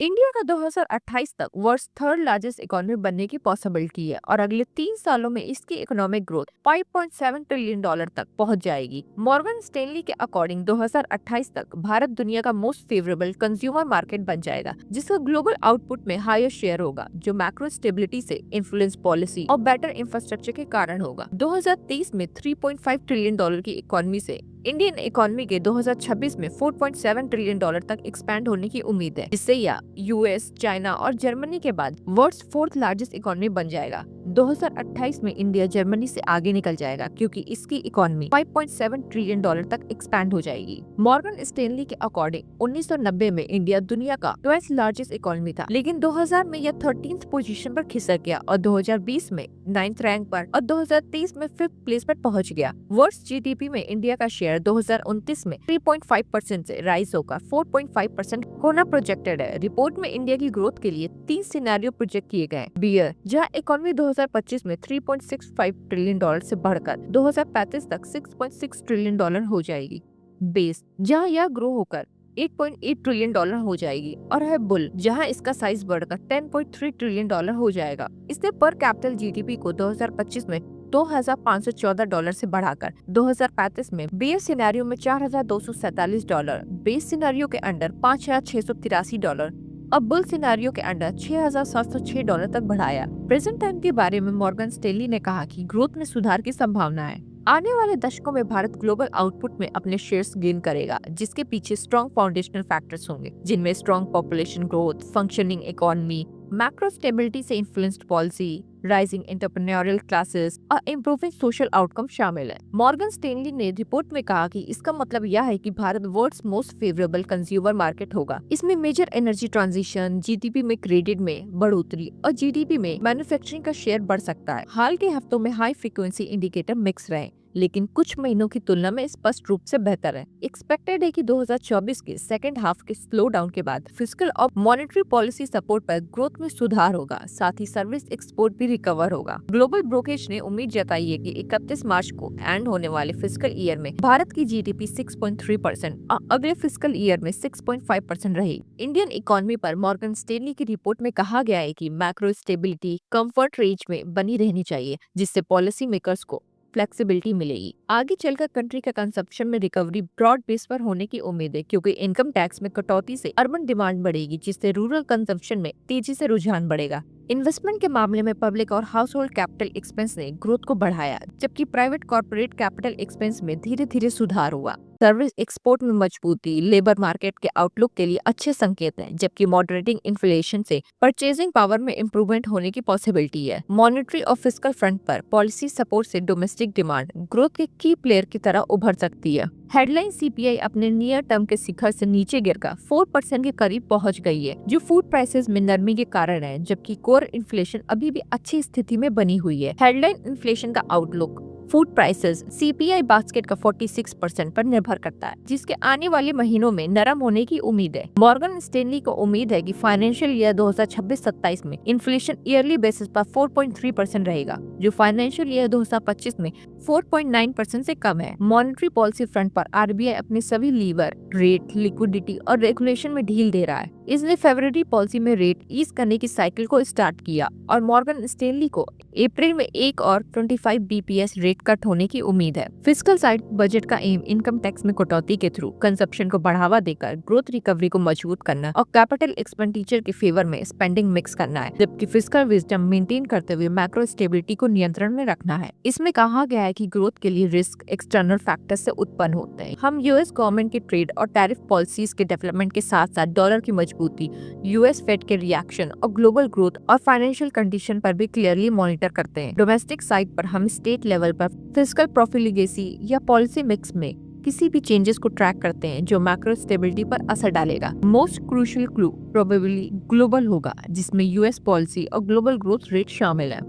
India का 2028 तक world third largest economy बनने की पॉसिबिलिटी है और अगले 3 सालों में इसकी इकोनॉमिक ग्रोथ 5.7 ट्रिलियन डॉलर तक पहुंच जाएगी। मॉर्गन स्टेनली के अकॉर्डिंग 2028 तक भारत दुनिया का मोस्ट फेवरेबल कंज्यूमर मार्केट बन जाएगा, जिसका ग्लोबल आउटपुट में हायर शेयर होगा, जो मैक्रो स्टेबिलिटी से इन्फ्लुएंस पॉलिसी और बेटर इंफ्रास्ट्रक्चर के कारण होगा। 2023 में 3.5 ट्रिलियन डॉलर की इकोनॉमी से इंडियन इकोनॉमी के 2026 में 4.7 ट्रिलियन डॉलर तक एक्सपैंड होने की उम्मीद है, जिससे यह यूएस, चाइना और जर्मनी के बाद वर्ल्ड फोर्थ लार्जेस्ट इकोनॉमी बन जाएगा। 2028 में इंडिया जर्मनी से आगे निकल जाएगा, क्योंकि इसकी इकोनॉमी 5.7 ट्रिलियन डॉलर तक एक्सपैंड हो जाएगी। मॉर्गन स्टेनली के अकॉर्डिंग 1990 में इंडिया दुनिया का 12th लार्जेस्ट इकोनॉमी था, लेकिन 2000 में यह 13th पोजीशन पर खिसक गया और 2020 में 9th रैंक पर और 2023 में 5th प्लेस पर पहुंच गया। वर्ल्ड जीडीपी में इंडिया का शेयर 2029 में 3.5% से राइज होकर 4.5% होना प्रोजेक्टेड है। रिपोर्ट में इंडिया की ग्रोथ के लिए 3 सिनेरियो प्रोजेक्ट किए गए। बियर, जहां इकोनॉमी 2025 में 3.65 ट्रिलियन डॉलर से बढ़कर 2035 तक 6.6 ट्रिलियन डॉलर हो जाएगी। बेस, जहां यह ग्रो होकर 8.8 ट्रिलियन डॉलर हो जाएगी, और है बुल, जहां इसका साइज बढ़कर 10.3 ट्रिलियन डॉलर हो जाएगा। इसने पर कैपिटल जीडीपी को 2025 में 2,514 डॉलर से बढ़ाकर 2035 में बेस सिनेरियो में 4,247 डॉलर, बेस सिनेरियो के अंडर 5,683 डॉलर और बुल सिनेरियो के अंडर 6,706 डॉलर तक बढ़ाया। प्रेजेंट टाइम के बारे में मॉर्गन स्टेनली ने कहा कि ग्रोथ में सुधार की संभावना है। आने वाले दशकों में भारत ग्लोबल आउटपुट में अपने शेयर्स गेन करेगा, जिसके पीछे स्ट्रॉन्ग फाउंडेशनल फैक्टर्स होंगे, जिनमें strong population growth, functioning economy, macro stability से influenced policy, rising entrepreneurial classes और इम्प्रूविंग सोशल आउटकम शामिल है। मॉर्गन स्टेनली ने रिपोर्ट में कहा कि इसका मतलब यह है कि Bharat world's most favourable consumer market होगा। इसमें मेजर एनर्जी ट्रांजिशन, जीडीपी में क्रेडिट में बढ़ोतरी और जीडीपी में मैन्युफैक्चरिंग का शेयर बढ़ सकता है। हाल के हफ्तों में हाई फ्रीक्वेंसी इंडिकेटर मिक्स रहे, लेकिन कुछ महीनों की तुलना में स्पष्ट रूप से बेहतर है। एक्सपेक्टेड है कि 2024 के सेकेंड हाफ के स्लो डाउन के बाद फिस्कल और मॉनेटरी पॉलिसी सपोर्ट पर ग्रोथ में सुधार होगा, साथ ही सर्विस एक्सपोर्ट भी रिकवर होगा। ग्लोबल ब्रोकरेज ने उम्मीद जताई है कि 31 मार्च को एंड होने वाले फिस्कल ईयर में भारत की जीडीपी 6.3% और अगले फिस्कल ईयर में 6.5% रहेगी। इंडियन इकोनॉमी पर मॉर्गन स्टेनली की रिपोर्ट में कहा गया है कि मैक्रो स्टेबिलिटी कंफर्ट रेंज में बनी रहनी चाहिए, जिससे पॉलिसी मेकर्स को फ्लेक्सिबिलिटी मिलेगी। आगे चलकर कंट्री का कंजप्शन में रिकवरी ब्रॉड बेस पर होने की उम्मीद है, क्योंकि इनकम टैक्स में कटौती से अर्बन डिमांड बढ़ेगी, जिससे रूरल कंजप्शन में तेजी से रुझान बढ़ेगा। इन्वेस्टमेंट के मामले में पब्लिक और हाउस होल्ड कैपिटल एक्सपेंस ने ग्रोथ को बढ़ाया, जबकि प्राइवेट कॉर्पोरेट कैपिटल एक्सपेंस में धीरे धीरे सुधार हुआ। सर्विस एक्सपोर्ट में मजबूती लेबर मार्केट के आउटलुक के लिए अच्छे संकेत हैं, जबकि मॉडरेटिंग इन्फ्लेशन से परचेजिंग पावर में इम्प्रूवमेंट होने की पॉसिबिलिटी है। मॉनेटरी और फिस्कल फ्रंट पर पॉलिसी सपोर्ट से डोमेस्टिक डिमांड ग्रोथ के की प्लेयर की तरह उभर सकती है। हेडलाइन सीपीआई अपने नियर टर्म के शिखर से नीचे गिरकर 4% के करीब पहुंच गई है, जो फूड प्राइसेस में नरमी के कारण है, जबकि कोर इन्फ्लेशन अभी भी अच्छी स्थिति में बनी हुई है। हेडलाइन इन्फ्लेशन का outlook food prices CPI basket का 46% पर निर्भर करता है, जिसके आने वाले महीनों में नरम होने की उम्मीद है। मॉर्गन स्टेनली को उम्मीद है कि फाइनेंशियल ईयर 2026-27 में इन्फ्लेशन ईयरली बेसिस पर 4.3% रहेगा, जो फाइनेंशियल ईयर 2025 में 4.9% से कम है। मॉनेटरी पॉलिसी फ्रंट पर आरबीआई अपने सभी लीवर, रेट, लिक्विडिटी और रेगुलेशन में ढील दे रहा है। इसने फरवरी पॉलिसी में रेट ईज करने की साइकिल को स्टार्ट किया और मॉर्गन स्टेनली को अप्रैल में 1 और 25 बीपीएस रेट कट होने की उम्मीद है। फिस्कल साइड बजट का एम इनकम टैक्स में कटौती के थ्रू कंजप्शन को बढ़ावा देकर ग्रोथ रिकवरी को मजबूत करना और कैपिटल एक्सपेंडिचर के फेवर में स्पेंडिंग मिक्स करना है, जबकि फिस्कल विजडम मेंटेन करते हुए मैक्रो स्टेबिलिटी को नियंत्रण में रखना है। इसमें कहा गया है कि ग्रोथ के लिए रिस्क एक्सटर्नल फैक्टर से उत्पन्न होते हैं। हम यूएस गवर्नमेंट के ट्रेड और टैरिफ पॉलिसीज के डेवलपमेंट के साथ साथ डॉलर की मजबूती, यूएस फेड के रिएक्शन और ग्लोबल ग्रोथ और फाइनेंशियल कंडीशन पर भी क्लियरली मॉनिटर करते हैं। डोमेस्टिक साइड पर हम स्टेट लेवल पर फिस्कल प्रोफिलिगेसी या पॉलिसी मिक्स में किसी भी चेंजेस को ट्रैक करते हैं, जो मैक्रो स्टेबिलिटी पर असर डालेगा। Most crucial clue probably global होगा, जिसमें यूएस पॉलिसी और ग्लोबल ग्रोथ रेट शामिल है।